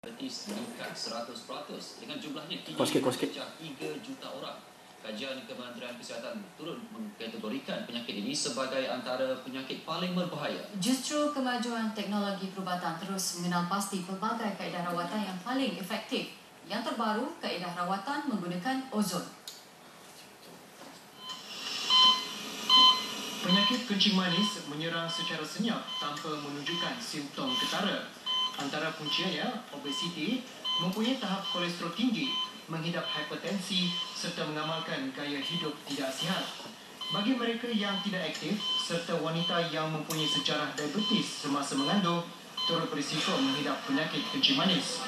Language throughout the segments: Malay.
diabetes meningkat 100% dengan jumlahnya kini mencecah 3 juta orang. Kajian Kementerian Kesihatan turut mengkategorikan penyakit ini sebagai antara penyakit paling berbahaya. Justru kemajuan teknologi perubatan terus mengenal pasti pelbagai kaedah rawatan yang paling efektif. Yang terbaru, kaedah rawatan menggunakan ozon. Penyakit kencing manis menyerang secara senyap tanpa menunjukkan simptom ketara. Antara puncanya, obesiti, mempunyai tahap kolesterol tinggi, menghidap hipertensi serta mengamalkan gaya hidup tidak sihat. Bagi mereka yang tidak aktif serta wanita yang mempunyai sejarah diabetes semasa mengandung, turut berisiko menghidap penyakit kencing manis.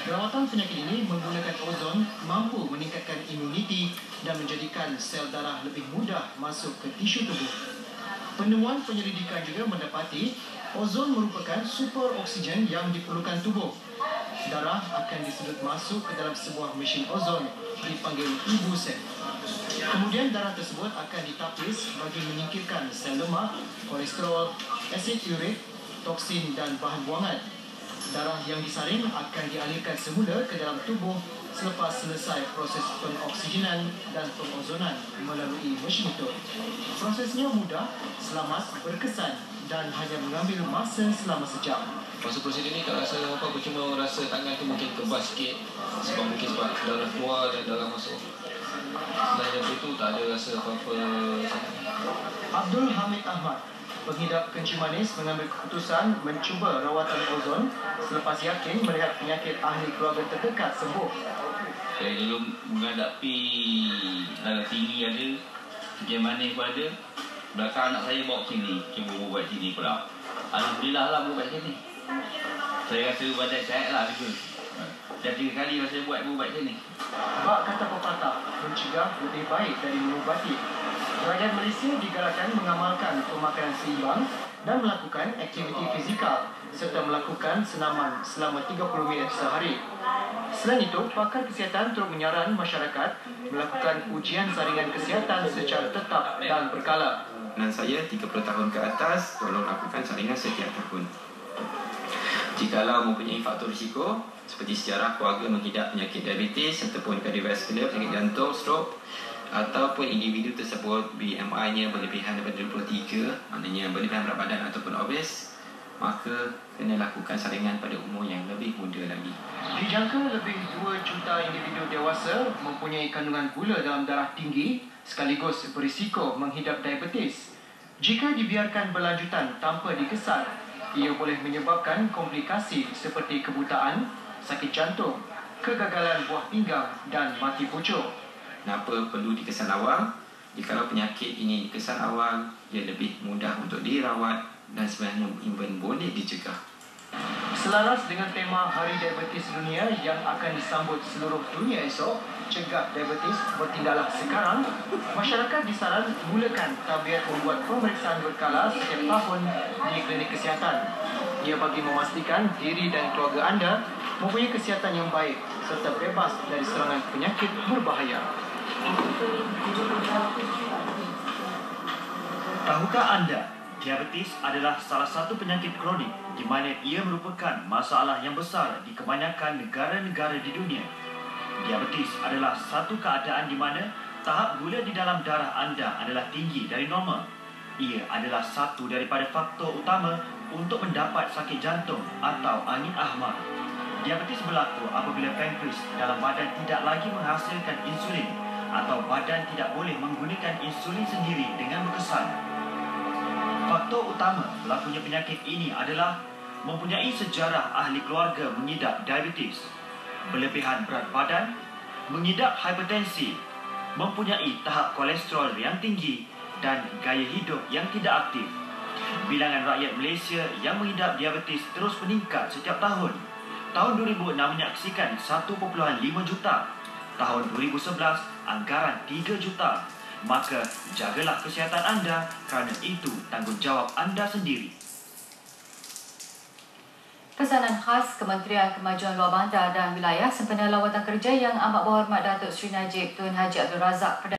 Rawatan penyakit ini menggunakan ozon mampu meningkatkan imuniti dan menjadikan sel darah lebih mudah masuk ke tisu tubuh. Penemuan penyelidikan juga mendapati ozon merupakan super oksigen yang diperlukan tubuh. Darah akan disedut masuk ke dalam sebuah mesin ozon dipanggil ibu sel. Kemudian darah tersebut akan ditapis bagi menyingkirkan sel lemak, kolesterol, asid urik, toksin dan bahan buangan. Darah yang disaring akan dialirkan semula ke dalam tubuh selepas selesai proses pengoksigenan dan pengozonan melalui mesin itu. Prosesnya mudah, selamat, berkesan dan hanya mengambil masa selama sejam. Masa proses ini tak rasa apa, aku cuma rasa tangan tu mungkin kebas sikit sebab darah keluar dan darah masuk. Selain daripada itu tak ada rasa apa-apa. Abdul Hamid Ahmad, pengidap kencing manis, mengambil keputusan mencuba rawatan ozon selepas yakin melihat penyakit ahli keluarga terdekat sembuh. Saya dulu menghadapi darah tinggi ada, kencing manis pun ada. Belakang anak saya bawa sini, cuba buat sini pula. Alhamdulillah lah buat sini. Saya rasa badan sihat lah gitu. Dah 3 kali saya buat sini. Bak kata pepatah, mencegah lebih baik dari mengubati. Rakyat Malaysia digalakkan mengamalkan pemakanan seimbang dan melakukan aktiviti fizikal serta melakukan senaman selama 30 minit sehari. Selain itu, pakar kesihatan turut menyarankan masyarakat melakukan ujian saringan kesihatan secara tetap dan berkala. Dan saya 30 tahun ke atas, tolong lakukan saringan setiap tahun. Jikalau mempunyai faktor risiko seperti sejarah keluarga mengidap penyakit diabetes ataupun kardiovaskular, penyakit jantung, stroke, ataupun individu tersebut BMI-nya berlebihan daripada 23, maknanya berlebihan berat badan ataupun obes, maka kena lakukan saringan pada umur yang lebih muda lagi. Dijangka lebih 2 juta individu dewasa mempunyai kandungan gula dalam darah tinggi sekaligus berisiko menghidap diabetes. Jika dibiarkan berlanjutan tanpa dikesan, ia boleh menyebabkan komplikasi seperti kebutaan, sakit jantung, kegagalan buah pinggang dan mati pucuk. Kenapa perlu dikesan awal? Jikalau penyakit ini dikesan awal, ia lebih mudah untuk dirawat dan sebenarnya even boleh dicegah. Selaras dengan tema Hari Diabetes Dunia yang akan disambut seluruh dunia esok, cegah diabetes, bertindaklah sekarang, masyarakat disaran mulakan tabiat membuat pemeriksaan berkala setiap tahun di klinik kesihatan. Ia bagi memastikan diri dan keluarga anda mempunyai kesihatan yang baik serta bebas dari serangan penyakit berbahaya. Tahukah anda, diabetes adalah salah satu penyakit kronik di mana ia merupakan masalah yang besar di kebanyakan negara-negara di dunia. Diabetes adalah satu keadaan di mana tahap gula di dalam darah anda adalah tinggi dari normal. Ia adalah satu daripada faktor utama untuk mendapat sakit jantung atau angin ahmad. Diabetes berlaku apabila pankreas dalam badan tidak lagi menghasilkan insulin atau badan tidak boleh menggunakan insulin sendiri dengan berkesan. Faktor utama berlakunya penyakit ini adalah mempunyai sejarah ahli keluarga mengidap diabetes, berlebihan berat badan, mengidap hipertensi, mempunyai tahap kolesterol yang tinggi dan gaya hidup yang tidak aktif. Bilangan rakyat Malaysia yang mengidap diabetes terus meningkat setiap tahun. Tahun 2006 menyaksikan 1.5 juta. Tahun 2011 anggaran 3 juta. Maka jagalah kesihatan anda kerana itu tanggungjawab anda sendiri. Pesanan khas Kementerian Kemajuan Luar Bandar dan Wilayah sempena lawatan kerja yang amat berhormat Datuk Seri Najib Tun Haji Abdul Razak